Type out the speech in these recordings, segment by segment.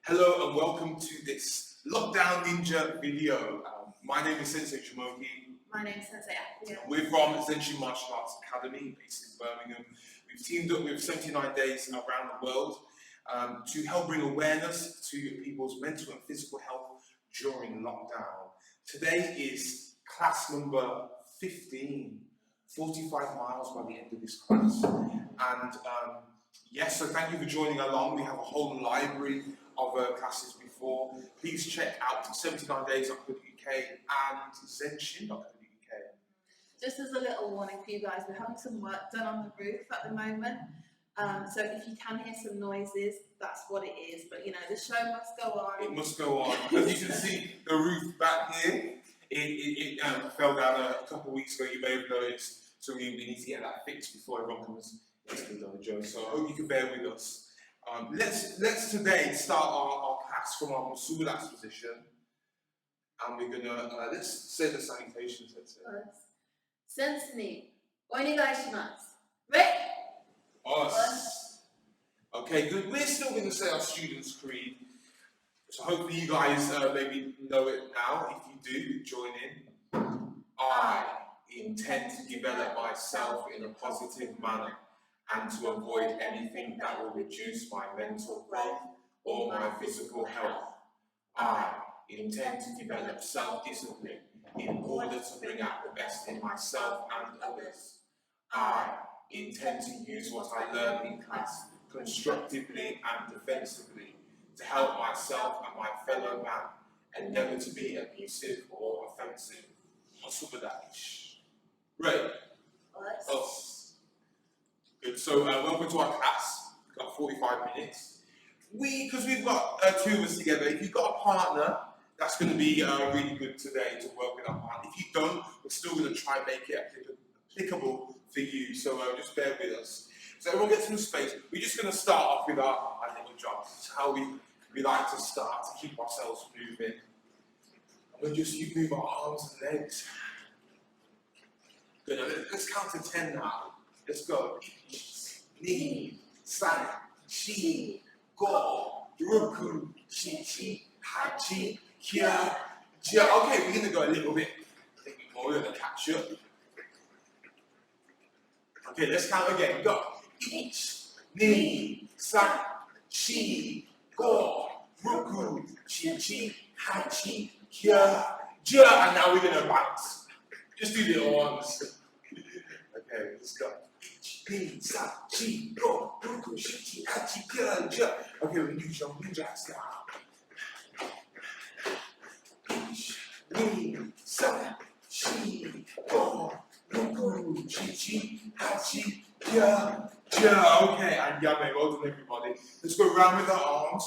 Hello and welcome to this Lockdown Ninja video. My name is Zen-Shin. My name is Sensei Akria. We're from Zen-Shin Martial Arts Academy based in Birmingham. We've teamed up with 79 Days around the world to help bring awareness to people's mental and physical health during lockdown. Today is class number 15, 45 miles by the end of this class. And yes, so thank you for joining along. We have a whole library of classes before. Please check out 79days.co.uk and Zen-Shin.co.uk. Just as a little warning for you guys, we're having some work done on the roof at the moment. So if you can hear some noises, that's what it is. But you know, the show must go on. It must go on. As you can see, the roof back here, it fell down a couple of weeks ago. You may have noticed. So we need to get that fixed before everyone comes into the dojo. So I hope you can bear with us. Let's today start our class from our most relaxed position, and we're gonna let's say the salutations. Let's say. Sense ni onegaishimasu. Ready? Us. Okay, good. We're still gonna say our students' creed. So hopefully you guys maybe know it now. If you do, join in. I intend to develop myself in a positive manner, and to avoid anything that will reduce my mental growth or my physical health. I intend to develop self-discipline in order to bring out the best in myself and others. I intend to use what I learn in class constructively and defensively to help myself and my fellow man, and never to be abusive or offensive. Right. Us. Good. So welcome to our class. We've got 45 minutes. Because we've got two of us together, if you've got a partner, that's going to be really good today to work with our partner. If you don't, we're still going to try and make it applicable for you. So just bear with us. So everyone get some space. We're just going to start off with our little job. This is how we like to start to keep ourselves moving. And you move our arms and legs. Good. Let's count to 10 now. Let's go. Ni, san, shi, go, roku, chi, hachi, kia, jia. Okay, we're going to go a little bit more. We're going to catch up. Okay, let's count again. Go. Ich, ni, san, shi, go, roku, chi, hachi, kia, jia. And now we're going to bounce. Just do little ones. Okay, let's go. Okay, we can do jumping jacks now. Okay, and yame, well done everybody. Let's go round with our arms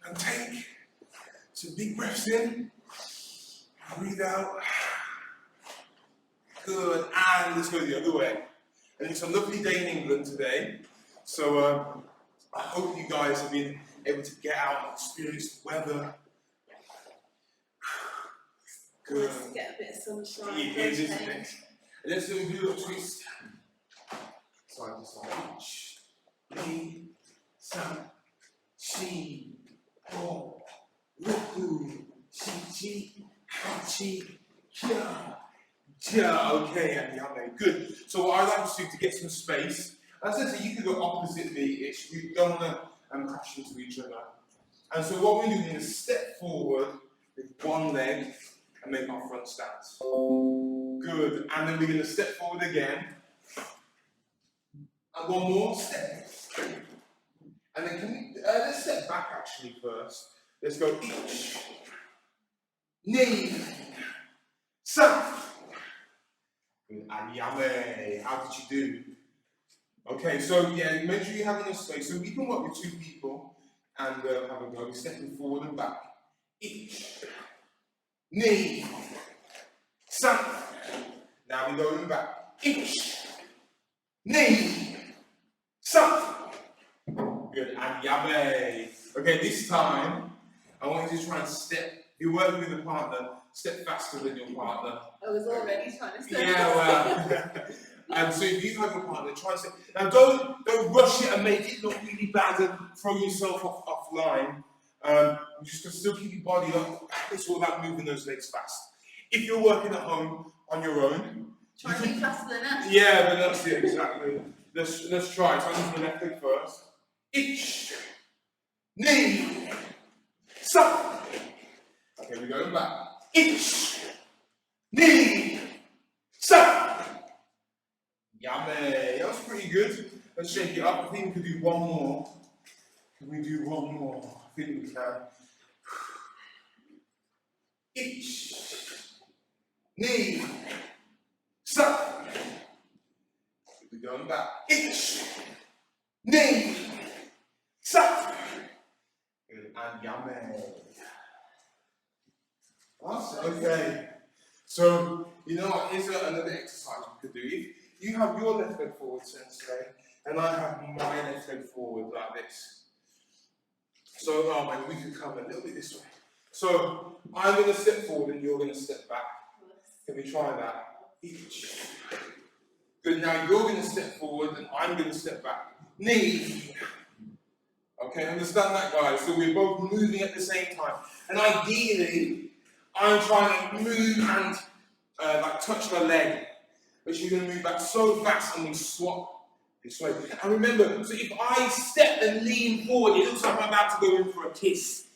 and take some big breaths in. Breathe out. Good, and let's go the other way. And it's a lovely day in England today, so I hope you guys have been able to get out and experience the weather. Good. Nice to get a bit of sunshine. It is, isn't it? And let's do a little twist. Side to side. Ni, san, shi, ho, roku, chi, hachi, kia. Yeah, okay, and yame, good. So what I'd like to do to get some space, as I said, you can go opposite me-ish. We don't want to crash into each other. And so what we're doing is step forward with one leg and make our front stance. Good. And then we're going to step forward again. And one more step. And then let's step back actually first. Let's go each. Knee. San. And yame, how did you do? Okay, so yeah, make sure you have enough space. So we can work with two people and have a go. Stepping forward and back. Each. Knee. San. Now we're going back. Each. Knee. San. Good. And yame. Okay, this time, I want you to try and step. If you're working with a partner, step faster than your partner. I was already trying to step. Yeah, well. And so if you have a partner, try and step. Now don't rush it and make it look really bad and throw yourself offline. You're just going to still keep your body up. It's all about moving those legs fast. If you're working at home on your own, try to be faster than us. yeah, but that's it, exactly. Let's try. So I'm using the left leg first. Ich, knee, suck. Okay, we're going back. Ich, knee, suck. Yummy. That was pretty good. Let's shake it up. I think we could do one more. Can we do one more? I think we can. Ich, knee, suck. We're going back. Ich, knee, suck. Good. And yummy. Awesome. Okay. So, you know what? Here's another exercise we could do. If you have your left leg forward, Sensei, and I have my left leg forward like this. So, we could come a little bit this way. So, I'm going to step forward and you're going to step back. Can we try that? Each. Good. Now you're going to step forward and I'm going to step back. Knee. Okay, understand that, guys? So we're both moving at the same time. And ideally, I'm trying to move and like touch the leg. But you're going to move back so fast and we swap this way. And remember, so if I step and lean forward, it looks like I'm about to go in for a kiss.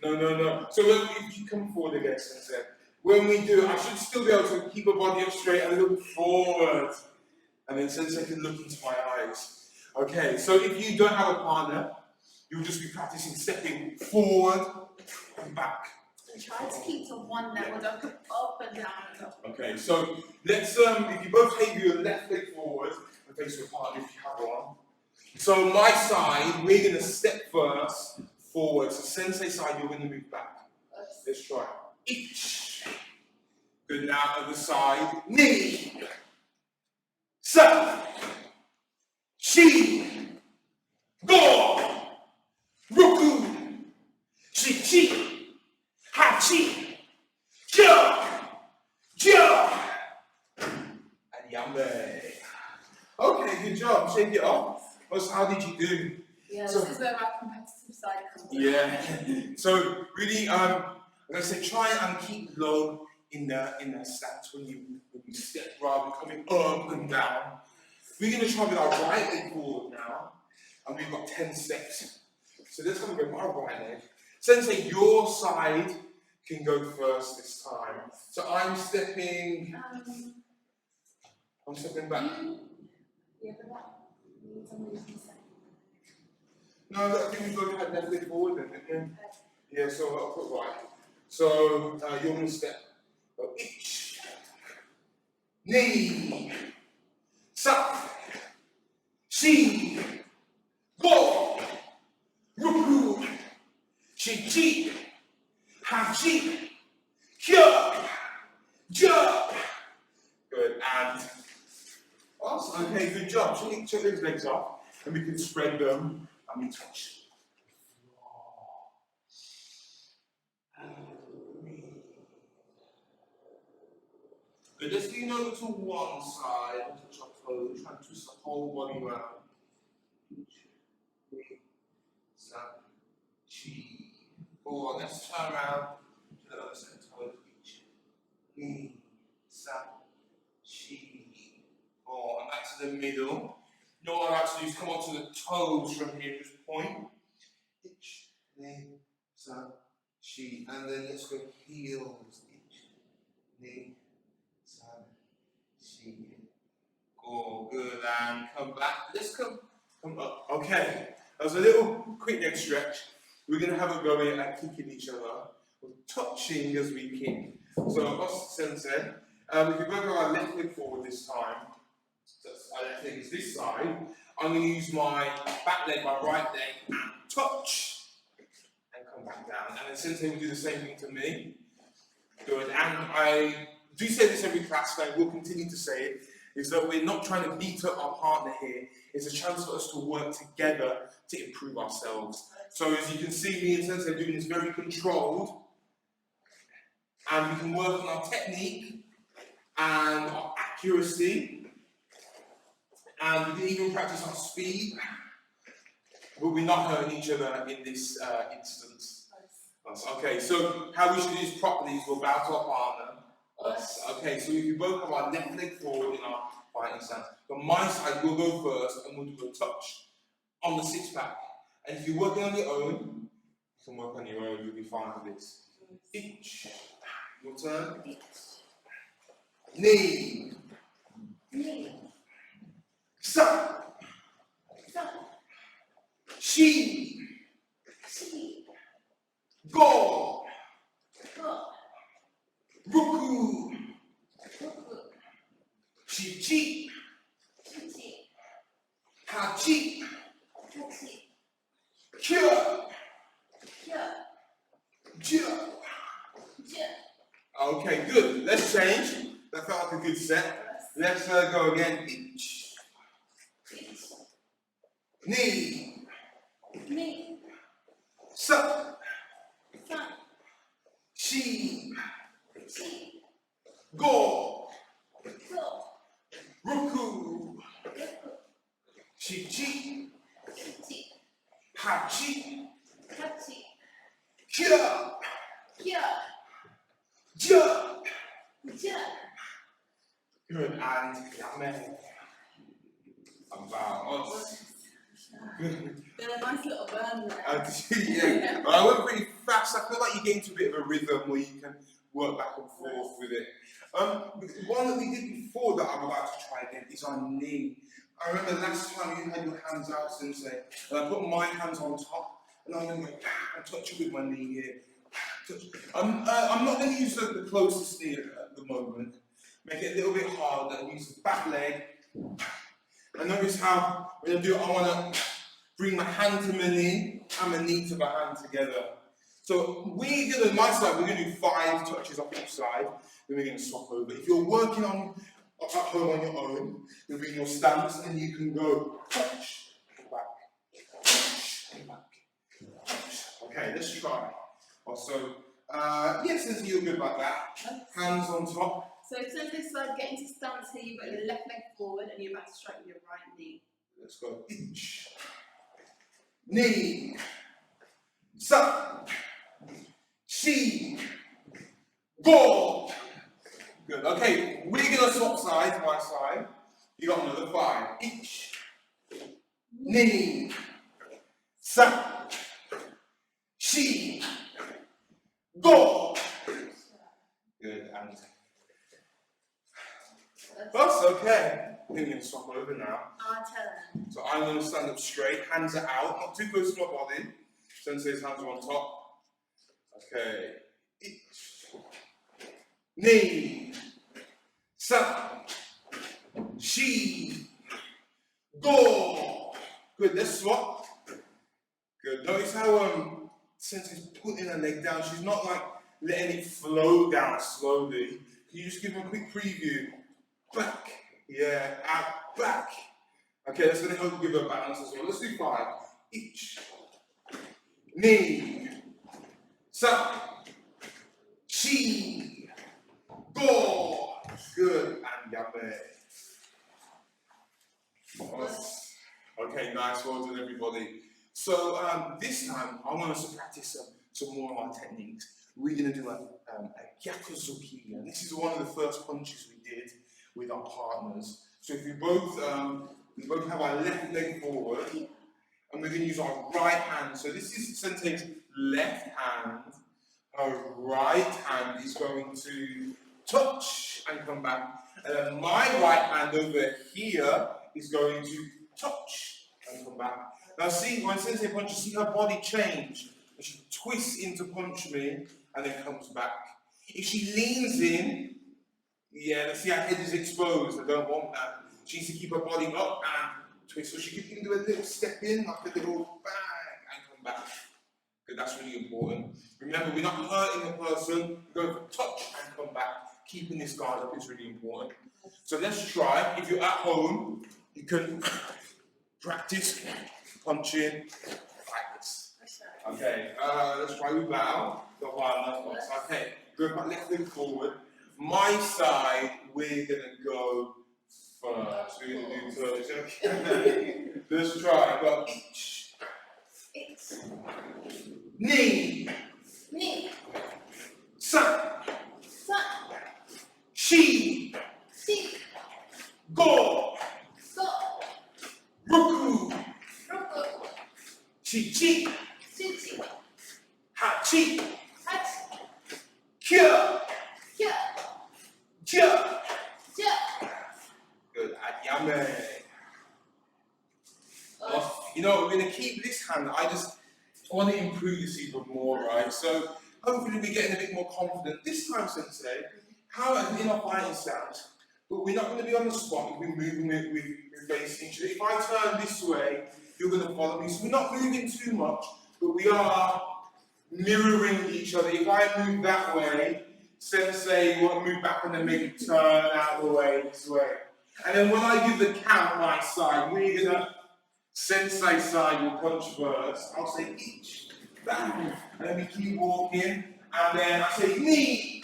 No. So if you come forward again, Sensei, when we do it, I should still be able to keep my body up straight and look forward. And then Sensei can look into my eyes. Okay, so if you don't have a partner, you'll just be practicing stepping forward and back. And try to keep to one level, don't go up and down and up. Okay, so let's, if you both take your left leg forward and face your partner if you have one. So my side, we're going to step first forward. So Sensei side, you're going to move back. Let's try. Ich. Good, now other side. Knee. Sa. Shi. Go. Roku. Chi chi. Hachi. Jump. Jump. And yummy. Okay, good job. Shake it off. So how did you do? Yeah, So, this is where our competitive side comes in. yeah. So really, I'm gonna say try and keep low in the stance when you step rather than coming up and down. We're gonna try with our right leg forward now, and we've got 10 steps. So let's go with my right leg. Sensei, your side can go first this time. So I'm stepping. I'm stepping back. Yeah, but that needs a movement second. No, I think we both had left leg forward then, didn't we? Yeah, so I'll put right. So you're going to step. So ich, knee, suck, shi, go, ruku, chi chi, ha chi, kya, jump. Good, and awesome. Okay, good job. Check those legs off, and we can spread them. And we touch. Good. Let's lean over to one side. Touch our toes. Try and twist the whole body around. Or let's turn around to the other side. Toes. Knee. Or and back to the middle. You know what I like to do is come onto the toes from here, just point. Ich, knee, sa, shi. And then let's go heels. Ich, knee, sa, shi. Go, good. And come back. Let's come up. Okay. That was a little quick leg stretch. We're going to have a go at kicking each other. We're touching as we kick. So, us Sensei. We can both go our left leg forward this time. So our left leg is this side. I'm going to use my back leg, my right leg, and touch, and come back down. And then Sensei will do the same thing to me. Good. And I do say this every class, and I will continue to say it, is that we're not trying to beat up our partner here. It's a chance for us to work together to improve ourselves. So as you can see, me and Sensei doing this very controlled, and we can work on our technique and our accuracy. And we can even practice our speed, but we're not hurting each other in this instance. Okay, so how we should do this properly is we'll bow to our partner. Us. Okay, so we both have our left leg forward in our fighting stance. On my side, we'll go first and we'll do a touch on the six pack. And if you're working on your own, you can work on your own, you'll be fine with this. Each. Your turn. Knee. Knee. Sun. Sun. She. She. Go. Go. Ruku. Ruku. Chi. Chi. Hachi. Hachi. Kya. Kya. Jia. Jia. Okay, good. Let's change. That felt like a good set. Let's go again. Each. Each. Knee. Knee. Sun. Sun. She. She. Go. Go. Ruku. Ruku. Chi. Chi. Hachi. Hachi. Kya. Kya. Jia. Jia. Good. And yame. About us. Good. Got a nice little burn there. Yeah. I went pretty fast. I feel like you get into a bit of a rhythm where you can work back and forth with it. One that we did before that I would like to try again is on knee. I remember last time you had your hands out, Sensei, and I put my hands on top, and I'm going to go and touch you with my knee here. I'm not going to use the closest knee at the moment. Make it a little bit harder and use the back leg. And notice how when I do it, I want to bring my hand to my knee and my knee to my hand together. So we're going to, my side, we're going to do 5 touches off each side, then we're going to swap over. If you're working on at home on your own, you'll be in your stance and you can go touch, back, touch, back, touch. Okay, let's try. Also, yes, since you're good like that, hands on top. So since this side, get into stance here, you've got your left leg forward and you're about to strike with your right knee. Let's go. Each. Knee. Sun. She. Go. Good. Okay, we're going to swap sides, my side. You got another 5. Each. Knee. Sun. She. Go. Good. And that's okay. I think we're going to swap over now. Our turn. So I'm going to stand up straight, hands are out, not too close to my body. Sensei's hands are on top. Okay. Each. Knee. Sun. She. Go. Good, let's swap. Good. Notice how Sensei's putting her leg down. She's not like letting it flow down slowly. Can you just give her a quick preview? Back. Yeah, out, back. Okay, that's going to help give her balance as well. Let's do 5. Each. Knee. Sun. She. Go. Good. And yame. Okay, nice. Well done, everybody. So this time, I want us to practice some more of our techniques. We're going to do a gyakuzuki. And this is one of the first punches we did with our partners. So if we both have our left leg forward, and we're going to use our right hand. So this is Sensei's left hand. Her right hand is going to touch and come back. And then my right hand over here is going to touch and come back. Now see, when Sensei punches, see her body change. And she twists in to punch me and then comes back. If she leans in, yeah, let's see her head is exposed. I don't want that. She needs to keep her body up and twist. So she can do a little step in, like a little bang, and come back. Good, that's really important. Remember, we're not hurting the person. We're going for touch and come back. Keeping this guard up is really important. So let's try. If you're at home, you can practice punching like this. Okay, let's try with bow. Okay, go back, left leg forward. My side, we're gonna go first. We're gonna do toes. Okay. Let's try. I've got each. Knee. Chi chi. Chi chi. Ha chi. Hat. Kya. Kya. Kya. Kya. Good. Yummy. You know, we're going to keep this hand. I want to improve this even more, right? So hopefully we're getting a bit more confident. This time, Sensei, how in our fighting stance, but we're not going to be on the spot. We're moving with facing each other. If I turn this way, you're going to follow me. So we're not moving too much, but we are mirroring each other. If I move that way, Sensei will move back and then maybe turn out the way this way. And then when I give the count my side, we're going to Sensei side will punch first. I'll say each, bang, and then we keep walking, and then I say knee.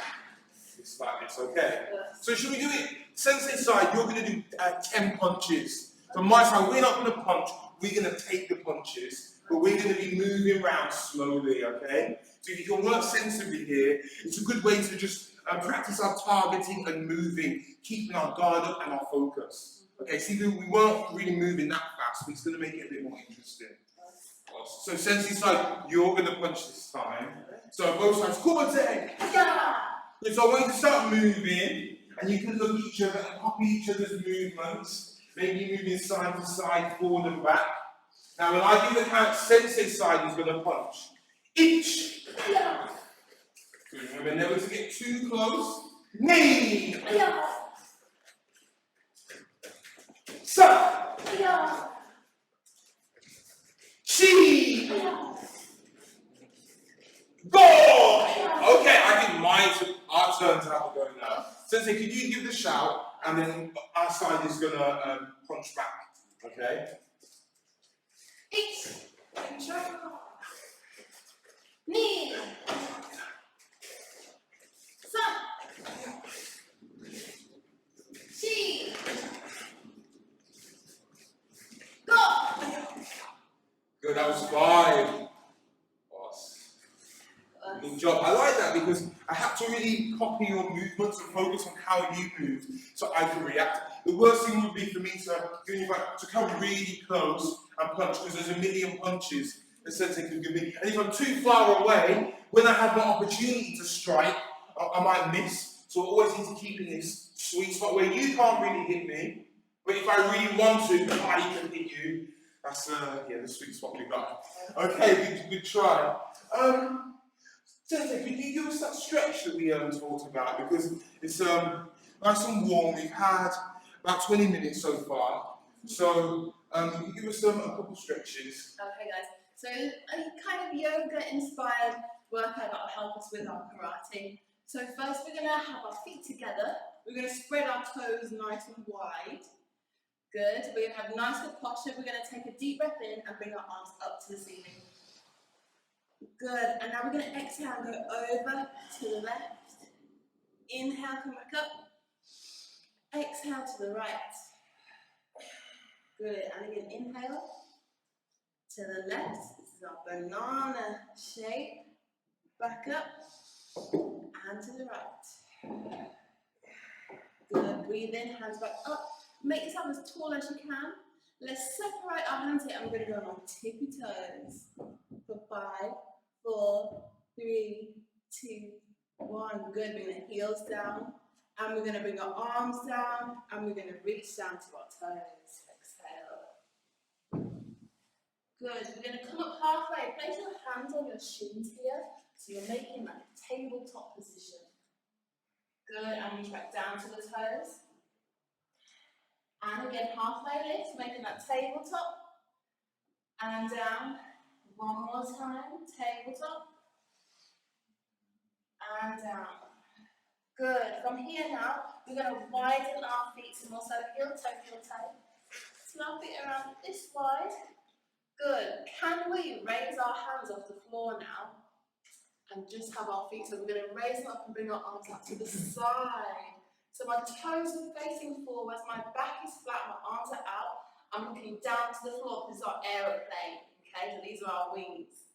It's like this, okay? So should we do it? Sensei side, you're going to do 10 punches. From my side, we're not going to punch, we're going to take the punches, but we're going to be moving around slowly, okay? So if you can work sensibly here, it's a good way to just practice our targeting and moving, keeping our guard up and our focus. Okay, see, we weren't really moving that fast, but it's going to make it a bit more interesting. So, Sensei side, you're going to punch this time. So, both sides, kumate! Yeah. So, I want you to start moving, and you can look at each other and copy each other's movements. Maybe moving side to side, forward and back. Now, when I give the count, Sensei side is going to punch. Each! Yeah. Remember never to get too close. Knee! Yeah. Sa! Yeah. Chi! Yeah. Go! Okay, I think our turns have to go now. Sensei, could you give the shout, and then our side is gonna punch back. Okay? Each. Knee. Sa. Chi. Go! Good, that was 5. Good job. I like that because I have to really copy your movements and focus on how you move so I can react. The worst thing would be for me to come really close and punch because there's a million punches that Sensei can give me. And if I'm too far away, when I have an opportunity to strike, I might miss. So I always need to keep in this sweet spot where you can't really hit me, but if I really want to, I can hit you. That's the sweet spot we got. Okay, good try. Sensei, could you give us that stretch that we talked about? Because it's nice and warm. We've had about 20 minutes so far. So can you give us a couple stretches? Okay, guys. So a kind of yoga-inspired workout that will help us with our karate. So first we're going to have our feet together. We're going to spread our toes nice and wide. Good. We're going to have nice good posture. We're going to take a deep breath in and bring our arms up to the ceiling. Good. And now we're going to exhale and go over to the left. Inhale, come back up. Exhale to the right. Good. And again, inhale to the left. This is our banana shape. Back up and to the right. Good. Breathe in, hands back up. Make yourself as tall as you can. Let's separate our hands here and we're going to go on our tippy toes for 5, 4, 3, 2, 1. Good. Bring the heels down and we're going to bring our arms down and we're going to reach down to our toes. Exhale. Good. We're going to come up halfway. Place your hands on your shins here so you're making like a tabletop position. Good. And reach back down to the toes. And again, halfway lift, making that tabletop. And down. One more time. Tabletop. And down. Good. From here now, we're going to widen our feet some more. So heel toe. So our feet around this wide. Good. Can we raise our hands off the floor now? And just have our feet. So we're going to raise them up and bring our arms out to the side. So my toes are facing forwards, my back is flat, my arms are out. I'm looking down to the floor. This is our aeroplane. Okay, so these are our wings.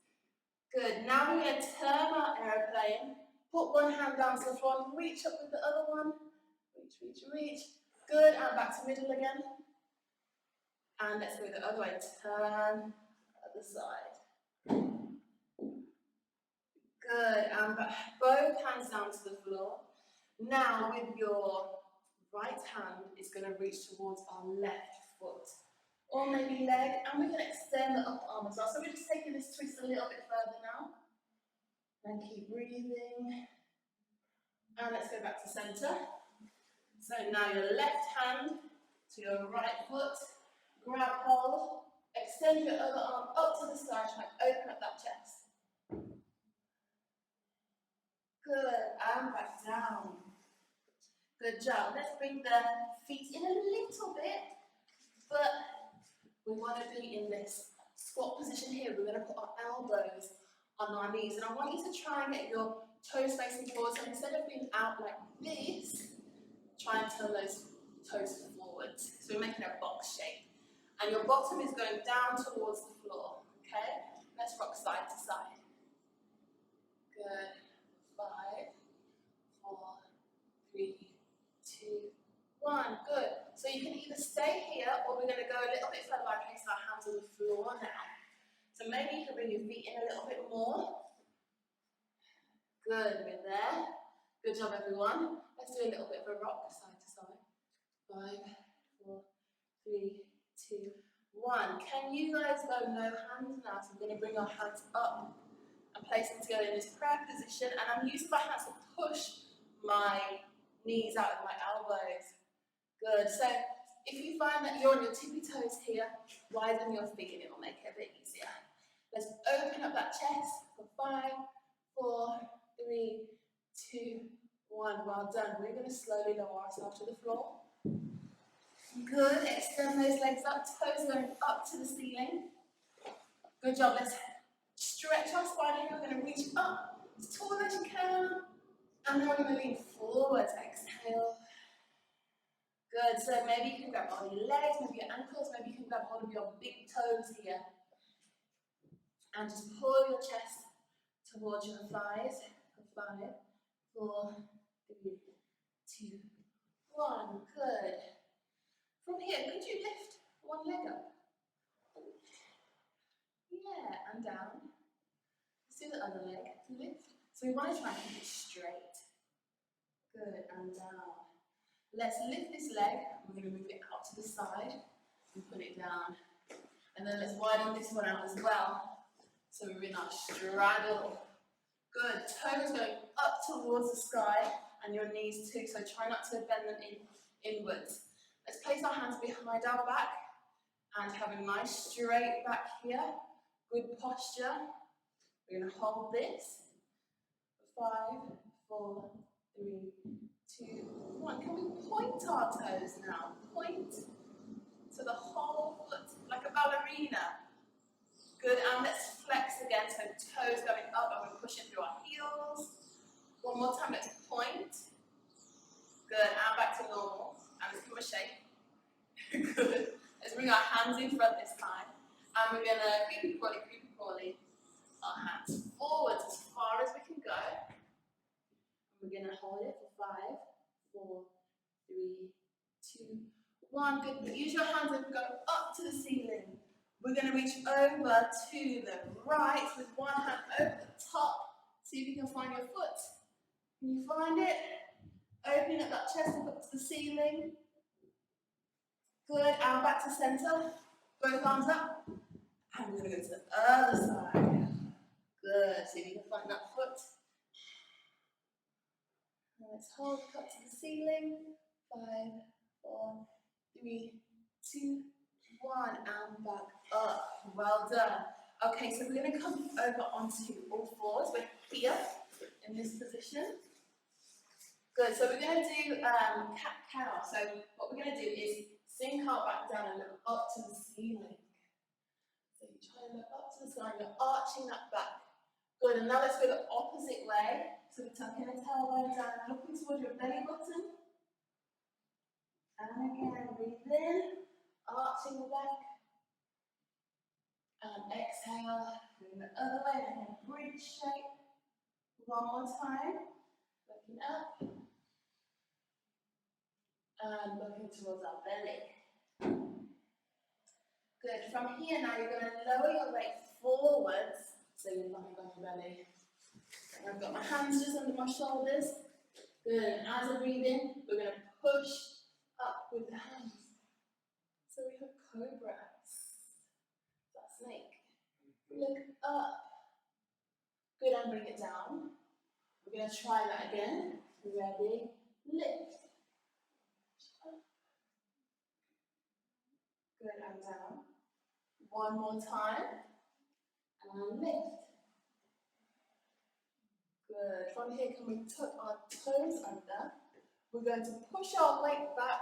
Good. Now we're going to turn our aeroplane. Put one hand down to the floor and reach up with the other one. Reach. Good. And back to middle again. And let's go the other way. Turn other side. Good, and both hands down to the floor. Now with your right hand, it's going to reach towards our left foot, or maybe leg, and we're going to extend the upper arm as well. So we're just taking this twist a little bit further now, and keep breathing. And let's go back to center. So now your left hand to your right foot, grab hold, extend your other arm up to the side, try and open up that chest. Good, and back down. Good job. Let's bring the feet in a little bit, but we want to be in this squat position here. We're going to put our elbows on our knees, and I want you to try and get your toes facing forward. So instead of being out like this, try and turn those toes forward. So we're making a box shape. And your bottom is going down towards the floor, okay? Let's rock side to side. Good. 5, 4, 3, 2, 1. Good. So you can either stay here, or we're going to go a little bit further by placing our hands on the floor now. So maybe you can bring your feet in a little bit more. Good, we're there. Good job, everyone. Let's do a little bit of a rock side to side. 5, 4, 3, 2, 1. Can you guys go no hands now? So we're going to bring our hands up and place them together in this prayer position. And I'm using my hands to push my knees out of my elbows. Good. So if you find that you're on your tippy toes here, widen your feet and it will make it a bit easier. Let's open up that chest for 5, 4, 3, 2, 1. Well done. We're going to slowly lower ourselves to the floor. Good. Extend those legs up, toes going up to the ceiling. Good job. Let's stretch our spine here. We're going to reach up as tall as you can. And then we're going to lean forwards. Exhale. Good. So maybe you can grab hold of your legs, maybe your ankles, maybe you can grab hold of your big toes here. And just pull your chest towards your thighs. 5, 4, 3, 2, 1. Good. From here, could you lift one leg up? Yeah, and down. Let's do the other leg. Lift. So we want to try and keep it straight. Good, and down. Let's lift this leg. We're going to move it out to the side and put it down. And then let's widen this one out as well. So we're in our straddle. Good. Toes going up towards the sky and your knees too. So try not to bend them inwards. Let's place our hands behind our back and have a nice straight back here. Good posture. We're going to hold this. 5, 4, 3, 2, 1. Can we point our toes now? Point to the whole foot like a ballerina. Good, and let's flex again, so toes going up and we're pushing through our heels. One more time, let's point. Good, and back to normal. And let's give them a shake. Good. Let's bring our hands in front this time. And we're going to creepy crawly, our hands forwards as far as we can go. And we're going to hold it for 5, 4, 3, 2, 1. Good, use your hands and go up to the ceiling. We're going to reach over to the right with one hand over the top. See if you can find your foot. Can you find it? Opening up that chest and up to the ceiling. Good, and back to center. Both arms up. And we're going to go to the other side. Good, see if you can find that foot. And let's hold it up to the ceiling. 5, 4, 3, 2, 1, and back up. Well done. Okay, so we're going to come over onto all fours. We're here in this position. Good, so we're going to do cat-cow. So what we're going to do is sink our back down and look up to the ceiling. So you try and look up to the sky, you're arching that back. Good, and now let's go the opposite way. So we're tucking the tailbone down and looking towards your belly button. And again, breathe in, arching the back. And exhale, going the other way, and then bridge shape. One more time, looking up. And looking towards our belly. Good, from here now you're going to lower your weight forwards So you're lying on your belly. And I've got my hands just under my shoulders. Good. And as I breathe in, we're going to push up with the hands. So we have cobra. That snake. Look up. Good, and bring it down. We're going to try that again. Ready? Lift. Good, and down. One more time. And lift. Good. From here, can we tuck our toes under? We're going to push our weight back,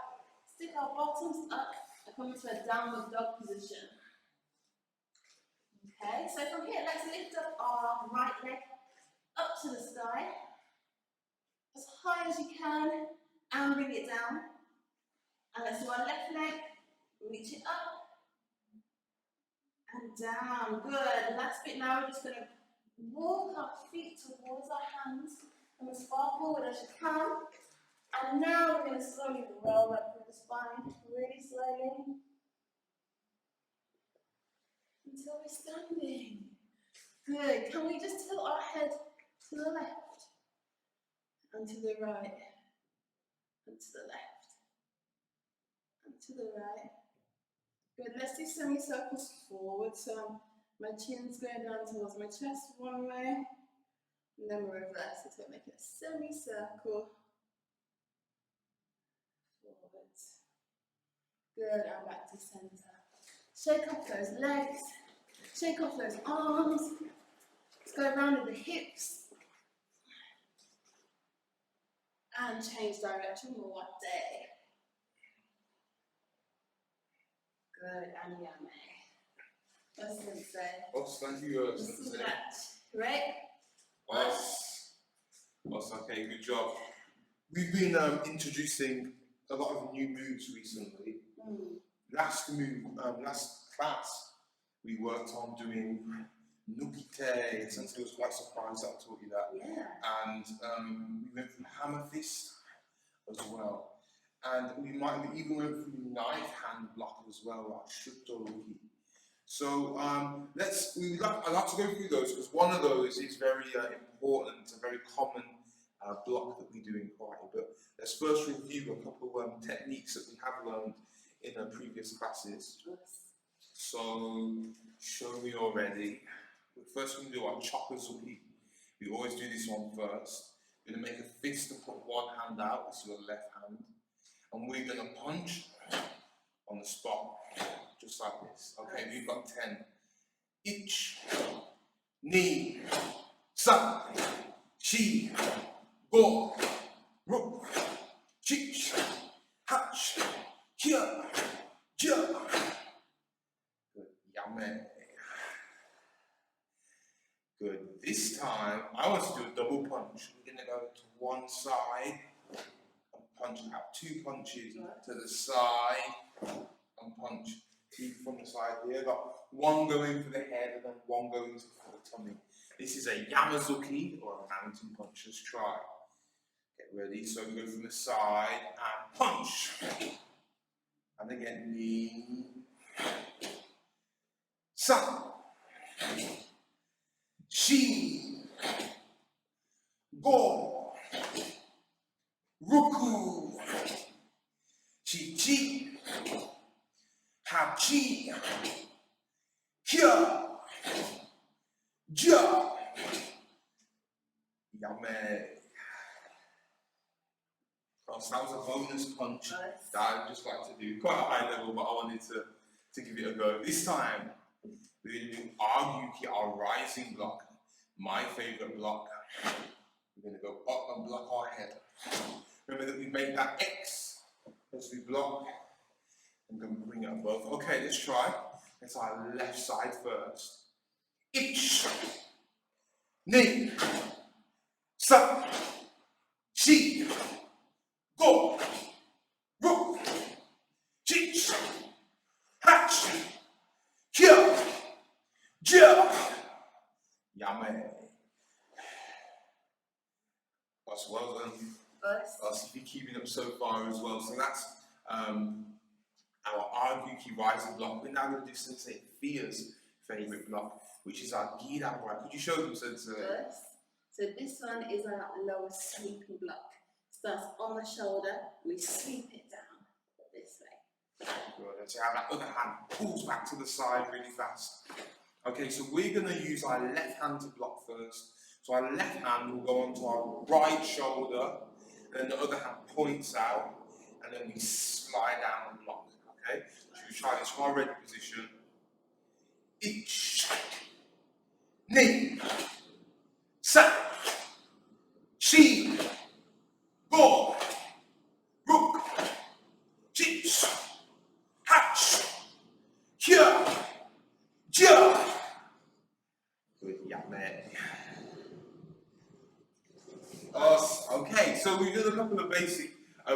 stick our bottoms up, and come into a downward dog position. Okay, so from here, let's lift up our right leg up to the sky, as high as you can, and bring it down. And let's do our left leg, reach it up, and down. Good. Last bit now, we're just going to walk our feet towards our hands, and as far forward as you can. And now we're going to slowly roll up through the spine, really slowly, until we're standing. Good. Can we just tilt our head to the left, and to the right, and to the left, and to the right. Good. Let's do semicircles forward. So my chin's going down towards my chest one way, and then we'll reverse it to make it a semicircle. Forwards. Good, and back to center. Shake off those legs, shake off those arms. Let's go around with the hips. And change direction one day. Good, and yame. What's Sensei? Boss, thank you, Sensei. Right? Boss, okay, good job. We've been introducing a lot of new moves recently. Last class, we worked on doing nukite. Sensei was quite surprised that I taught you that. Yeah. And we went through hammer fist as well. And we even went through knife hand block as well, like shuto-ruki. So I'd like to go through those because one of those is very important, a very common block that we do in karate. But let's first review a couple of techniques that we have learned in previous classes. So show me already. First we're going to do our choppers-uki. We always do this one first. We're going to make a fist and put one hand out, this is your left hand. And we're going to punch on the spot, just like this. Okay, we've got 10. Ich, ni, san, shi, go, ru, chich, hach, kia, ja. Good, yame. Good. This time, I want to do a double punch. We're going to go to one side and punch out. 2 punches to the side and punch 2 from the side here. Got one going for the head and then one going for the tummy. This is a Yamazuki or a mountain punch. Let's try. Get ready. So we go from the side and punch. And again, knee. San. Shi, go, ruku, chi, hachi, kya, ja, yame. So that was a bonus punch that I'd just like to do. Quite a high level, but I wanted to give it a go. This time, we're going to do Arguki, our rising block. My favourite block. We're going to go up and block our head. Remember that we make that X as we block. I'm going to bring it above. Okay, let's try. Let's our left side first. Ich, ni, san, shi, go, ru, chich, hach, kia, ja, yame. That's well done. Us, if you're keeping up so far as well. So that's our Arguki rising block. We're now going to do Sensei Fias. favourite block, which is our Gita block. Could you show them, Sensei? Good. So this one is our lower sweeping block. Starts on the shoulder, we sweep it down this way. Good. And so how that other hand pulls back to the side really fast. Okay, so we're going to use our left hand to block first. So our left hand will go onto our right shoulder, and then the other hand points out, and then we slide down and block. Okay, so we try this from our ready position. Ich, ni, sa, shi, go, ruk, chich, hatch, here, ja. Good, yeah, man. Okay, so we've done a couple of basic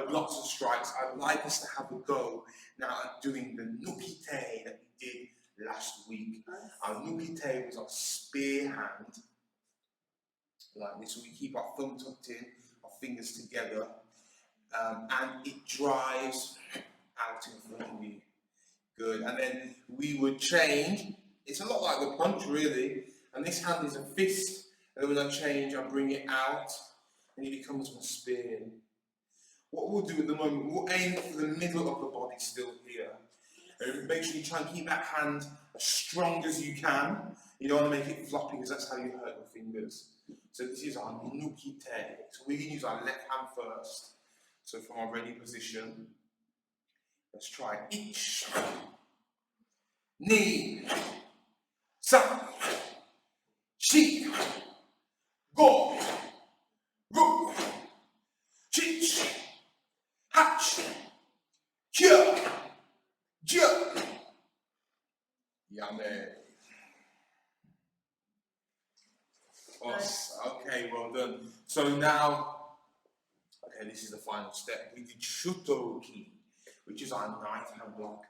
blocks and strikes. I'd like us to have a go now at doing the nukite that we did last week. Our nukite was our spear hand, like this. So we keep our thumb tucked in, our fingers together, and it drives out in front of you. Good, and then we would change. It's a lot like the punch, really. And this hand is a fist, and then when I change, I bring it out, and it becomes my spear. What we'll do at the moment, we'll aim for the middle of the body still here. And make sure you try and keep that hand as strong as you can. You don't want to make it floppy because that's how you hurt your fingers. So this is our nukite. So we can use our left hand first. So from our ready position, let's try ich, ni, sa, shi, go, ruk, chich, hatch, here, ja. Yummy. Okay, well done. So now, okay, this is the final step. We did shutoki, which is our knife hand block.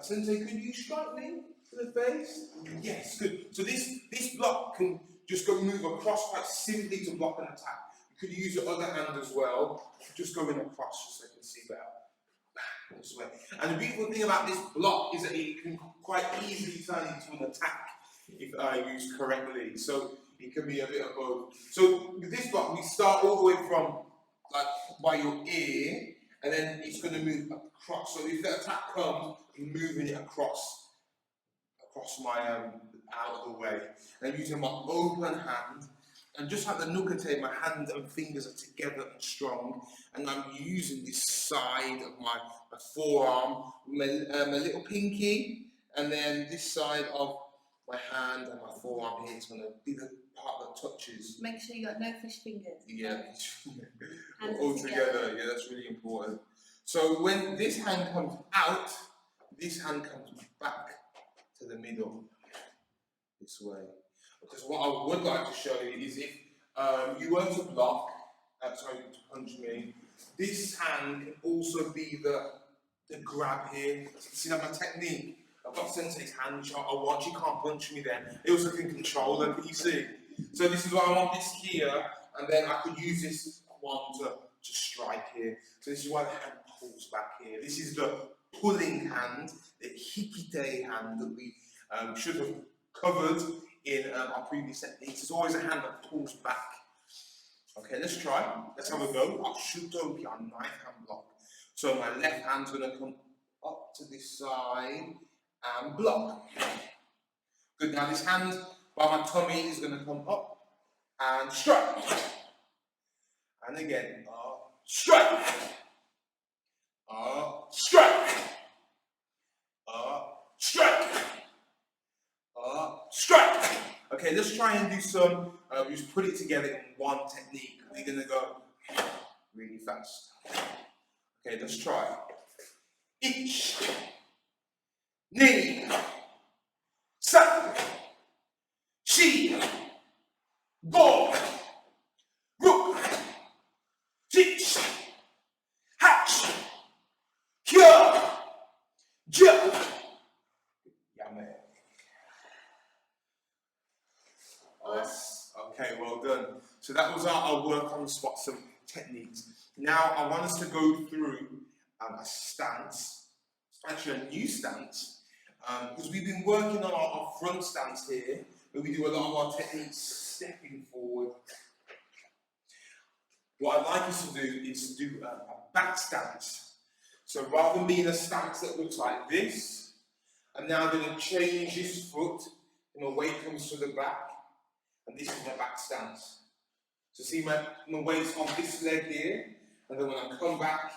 Sensei, could you strike me to the face? Yes, good. So this block can just go move across quite simply to block an attack. You could use your other hand as well. Just go in across just so you can see better. This way. And the beautiful thing about this block is that it can quite easily turn into an attack if used correctly. So it can be a bit of both. So with this block, we start all the way from like by your ear, and then it's going to move across. So if the attack comes, I'm moving it across my out of the way, and I'm using my open hand. And just like the nukite, my hand and fingers are together and strong, and I'm using this side of my forearm, my little pinky, and then this side of my hand and my forearm here is going to be the part that touches. Make sure you got no fish fingers. Yeah, all together. Yeah, that's really important. So when this hand comes out, this hand comes back to the middle, this way. Because what I would like to show you is if you were to block, sorry, to punch me, this hand can also be the grab here. So see that my technique? I've got Sensei's hand, I want, she can't punch me then. It also can control her, can you see? So this is why I want this here, and then I could use this one to strike here. So this is why the hand pulls back here. This is the pulling hand, the hikite hand that we should have covered in our previous techniques. There's always a hand that pulls back. Okay, let's try. Let's have a go. Our shutoki, our knife hand block. So my left hand's going to come up to this side and block. Good. Now this hand by my tummy is going to come up and strike. And again, strike. Strike. Strike. Strike. Okay, let's try and do some, just put it together in one technique. We're going to go really fast. Okay, let's try. Ich, ni, sa, shi, go, ruk, chich, hatch, here, ja. Okay, well done. So that was our work on the spot, some techniques. Now I want us to go through a stance, actually a new stance, because we've been working on our front stance here, but we do a lot of our techniques stepping forward. What I'd like us to do is to do a back stance. So rather than being a stance that looks like this, I'm now going to change this foot, and my weight comes to the back, and this is my back stance. So see my weight's on this leg here, and then when I come back,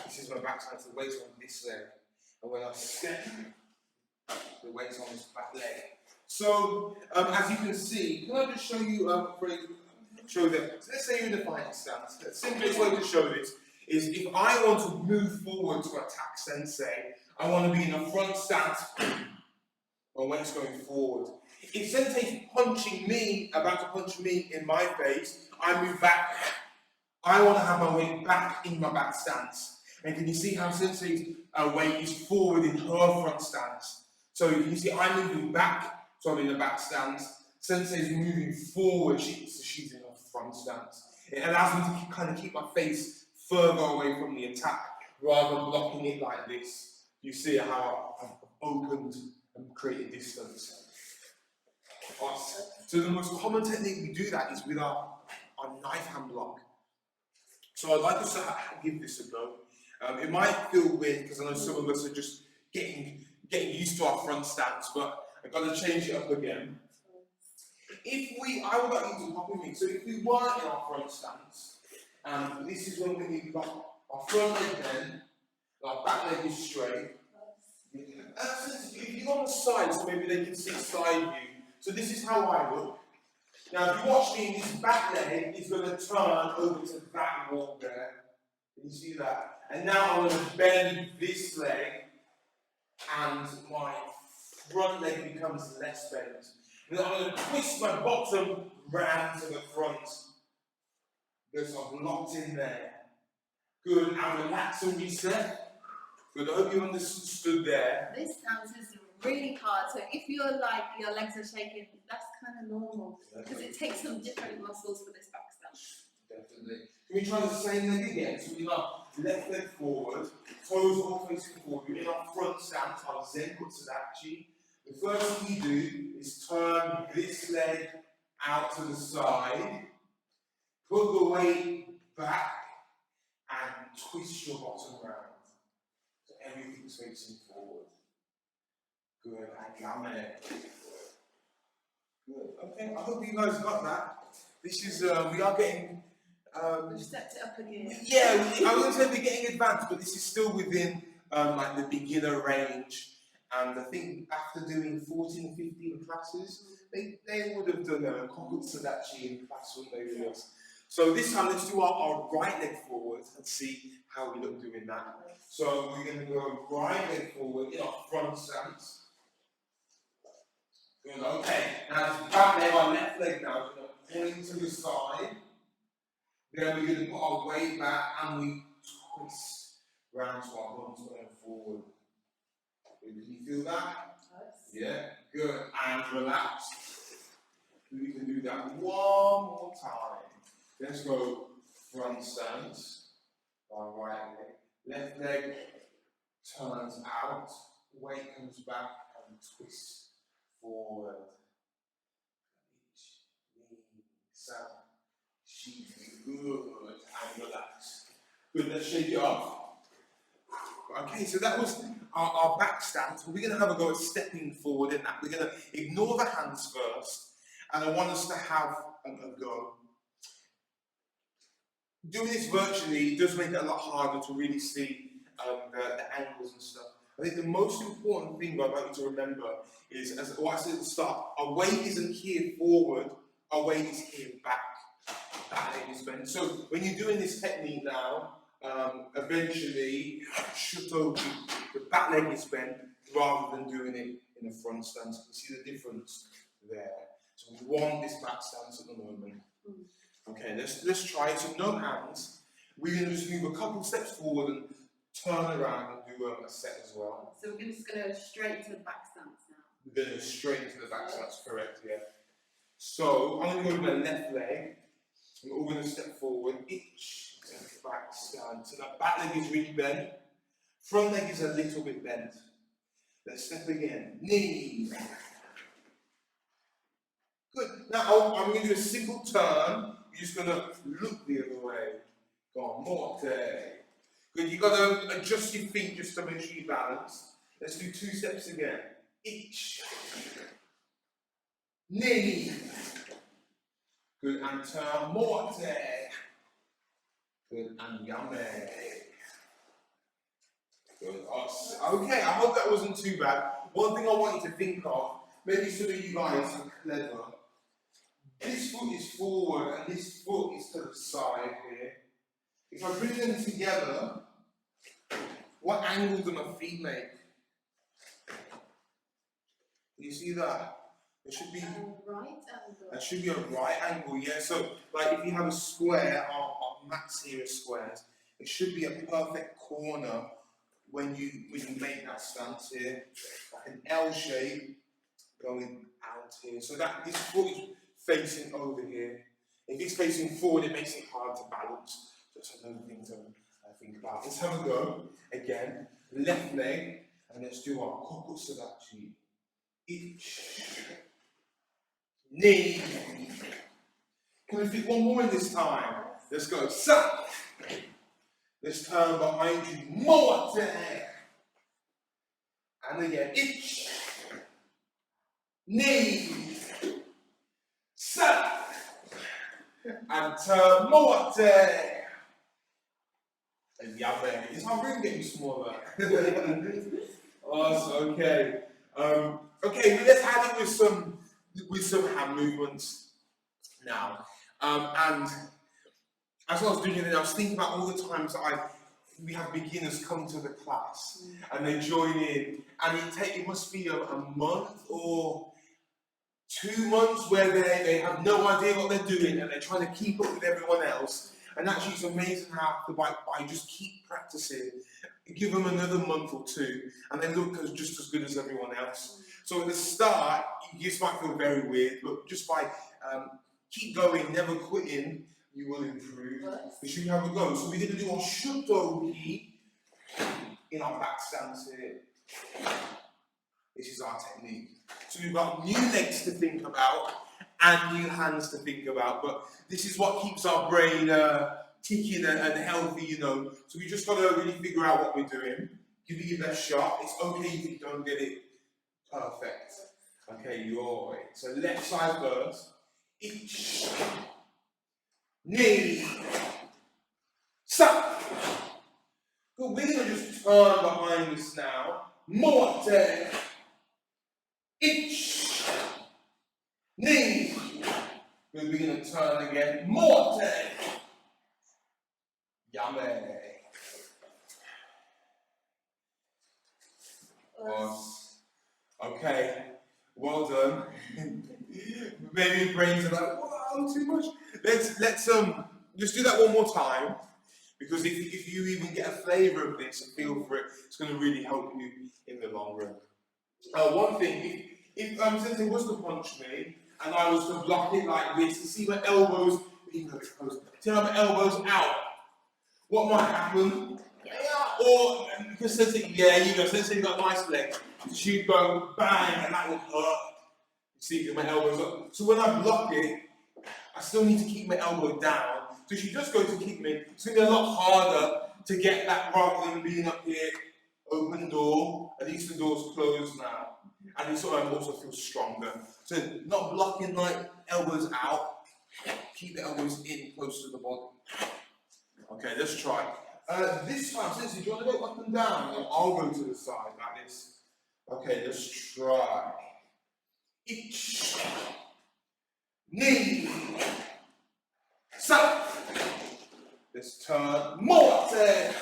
this is my back stance, the weight's on this leg. And when I step, the weight's on this back leg. So, as you can see, can I just show you, show that, so let's say you're in a fighting stance. The simplest way to show this is if I want to move forward to attack Sensei, I want to be in a front stance, my weight's going forward. If Sensei's punching me, about to punch me in my face, I move back. I want to have my weight back in my back stance. And can you see how Sensei's weight is forward in her front stance? So you can see I'm moving back, so I'm in the back stance. Sensei's moving forward, so she's in her front stance. It allows me to kind of keep my face further away from the attack, rather than blocking it like this. You see how I've opened and created distance. Awesome. So the most common technique we do that is with our knife hand block. So I'd like us to give this a go. It might feel weird because I know some of us are just getting used to our front stance, but I've got to change it up again. I would like you to copy me. So if we weren't in our front stance, this is when we've got our front leg bent, our back leg is straight. If you're on the side, so maybe they can see side view. So this is how I look. Now, if you watch me, this back leg is going to turn over to that wall there. Can you see that? And now I'm going to bend this leg, and my front leg becomes less bent. And then I'm going to twist my bottom round to the front. Because I've locked in there. Good, and relax and reset. Good, I hope you understood there. This stance is really hard, so if you're like, your legs are shaking, that's kind of normal. Because it takes some different muscles for this back stance. Definitely. Can we try the same leg again? So we got left leg forward, toes all facing forward. We're in our front stance, our Zen-Shin. The first thing you do is turn this leg out to the side, put the weight back, and twist your bottom round. So everything's facing forward. Good, and it. Good, okay, I hope you guys got that. This is, we are getting... We've stepped it up again. Yeah, I wouldn't say we're getting advanced, but this is still within like the beginner range. And I think after doing 14, 15 classes, they would have done a Kokutsudachi in class, wouldn't they, with us? So this time, let's do our right leg forward and see how we look doing that. So we're going to go right leg forward in our front stance. Good, okay. Now this back leg, our left leg now, we're going to point to the side. Then we're going to put our weight back and we twist round to our bums going forward. Can you feel that? Yes. Yeah, good. And relax. We can do that one more time. Let's go front stance. Our right leg. Left leg turns out. Weight comes back and twist forward. Good. And relax. Good, let's shake it off. Okay, so that was our back stance. We're going to have a go at stepping forward in that. We're going to ignore the hands first, and I want us to have a go. Doing this virtually does make it a lot harder to really see the angles and stuff. I think the most important thing I'd like you to remember is, as what I said at the start, our weight isn't here forward, our weight is here back. That leg is bent. So when you're doing this technique now, eventually, the back leg is bent rather than doing it in a front stance. You can see the difference there. So we want this back stance at the moment. Okay, let's try it. So no hands. We're going to just move a couple steps forward and turn around and do a set as well. So we're just going to go straight to the back stance now. We're going to go straight into the back stance, correct, yeah. So I'm going to go with my left leg. We're all going to step forward, each back stand. So that back leg is really bent. Front leg is a little bit bent. Let's step again. Knee. Good. Now I'm going to do a simple turn. You're just going to look the other way. Go on, morte. Good. You've got to adjust your feet just to make sure you balance. Let's do 2 steps again. Each. Knee. Good. And turn. Morte. Good. And yame. Good. Okay, I hope that wasn't too bad. One thing I want you to think of, maybe some of you guys are clever. This foot is forward and this foot is to the side here. If I bring them together, what angle do my feet make? Can you see that? It should be right angle. That should be a right angle, yeah. So, like if you have a square, our mats here are squares. It should be a perfect corner when you make that stance here, like an L shape going out here. So that this foot is facing over here. If it's facing forward, it makes it hard to balance. So that's another thing to think about. Let's have a go again. Left leg, and let's do our kokutsudachi. Each. Knee. Can we fit one more in this time? Let's go. Sa. Let's turn behind you. Morte. And again. Ich. Knee. Sa. And turn. Morte. And yame. Is my room getting smaller? Oh, okay. Okay, let's add it with some hand movements now. And as I was doing it, I was thinking about all the times that we have beginners come to the class and they join in, and it must be a month or 2 months where they have no idea what they're doing and they're trying to keep up with everyone else. And actually, it's amazing how by just keep practicing, give them another month or 2, and they look just as good as everyone else. So at the start, you just might feel very weird, but just by keep going, never quitting, you will improve. We should have a go. So we're going to do our shutoki in our back stance here. This is our technique. So we've got new legs to think about and new hands to think about, but this is what keeps our brain ticking and healthy, you know. So we just got to really figure out what we're doing. Give it your best shot. It's okay if you don't get it perfect. Okay, your way. So left side first. Each. Knee. Sa. Good. We're going to just turn behind this now. Morte. Each. Knee. Good. We're going to turn again. Morte. Yame. Okay, well done. Maybe your brains are like, wow, too much. Let's just do that one more time, because if you even get a flavour of this and feel for it, it's going to really help you in the long run. One thing, if Sensei was to punch me and I was to block it like this, you see my elbows being a bit close. See how my elbows out? What might happen? Yeah. Or because Sensei, yeah, you go. Sensei got nice legs. She'd go bang, and that would hurt. You see, because my elbow's up. So when I block it, I still need to keep my elbow down. So she just goes to kick me. It's going to be a lot harder to get that rather than being up here, open door. At least the door's closed now. And it sort of also feels stronger. So not blocking like elbows out. Keep the elbows in close to the body. Okay, let's try. This time, Sensei, do you want to go up and down? And I'll go to the side like this. Okay, let's try. Ich. Knee. Sa. Let's turn. Morte.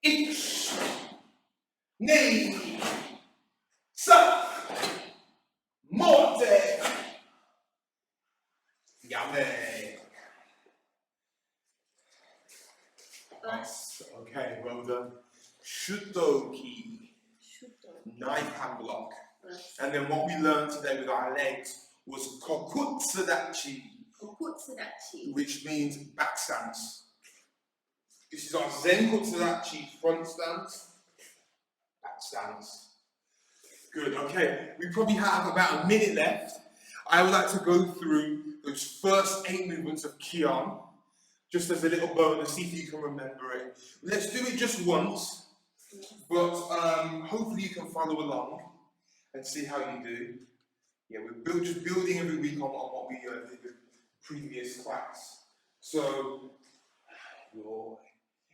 Ich. Knee. Sa. Morte. Yame. Okay, well done. Shutoki. Knife hand block. And then what we learned today with our legs was kokutsudachi. Kokutsudachi. Which means back stance. This is our Zen-Kutsudachi front stance, back stance. Good, okay. We probably have about a minute left. I would like to go through those first 8 movements of Kion, just as a little bonus, see if you can remember it. Let's do it just once, but hopefully you can follow along and see how you do. Yeah, we're just building every week on what we did the previous class. So,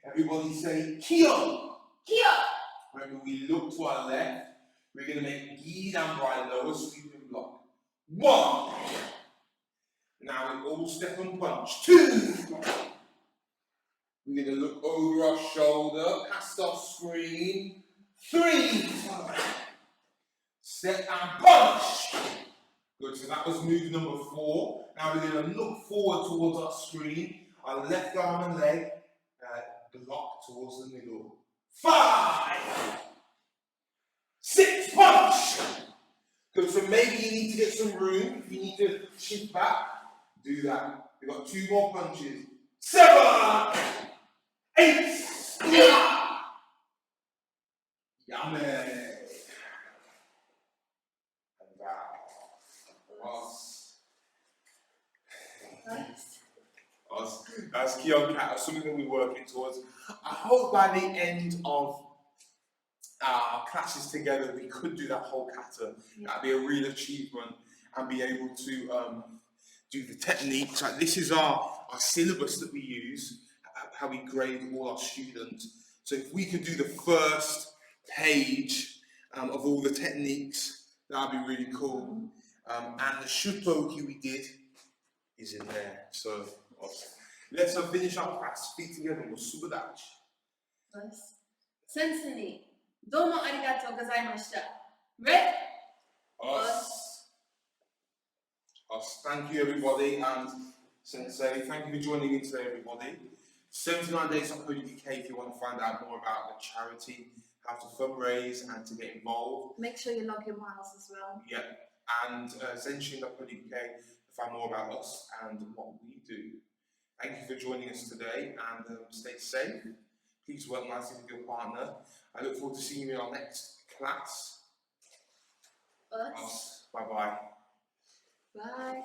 everybody say Kion. Kion. Remember, we look to our left. We're going to make Gi down by lower sweeping block. 1. Now we all step and punch. 2. We're going to look over our shoulder, past our screen. 3. Step and punch. Good, so that was move number 4. Now we're going to look forward towards our screen. Our left arm and leg block towards the middle. 5. 6, punch! Good, so maybe you need to get some room. If you need to shift back, do that. We've got 2 more punches. 7, 8, yummy. And down. Us. That's Kion Cat, something that we're working towards. I hope by the end of our classes together, we could do that whole kata. That'd be a real achievement, and be able to do the techniques. Like this is our syllabus that we use, how we grade all our students. So if we could do the first page of all the techniques, that'd be really cool. And the shutoki we did is in there. So let's finish our class. Feet together. We'll subadachi. Nice. Sensei. どうもありがとうございました。Red. Us. Thank you, everybody, and Sensei, thank you for joining in today, everybody. 79days.co.uk if you want to find out more about the charity, how to fundraise, and to get involved. Make sure you log your miles as well. Yeah, and Zen-Shin.co.uk to find more about us and what we do. Thank you for joining us today, and stay safe. Please work nicely with your partner. I look forward to seeing you in our next class. Us. Bye-bye. Bye.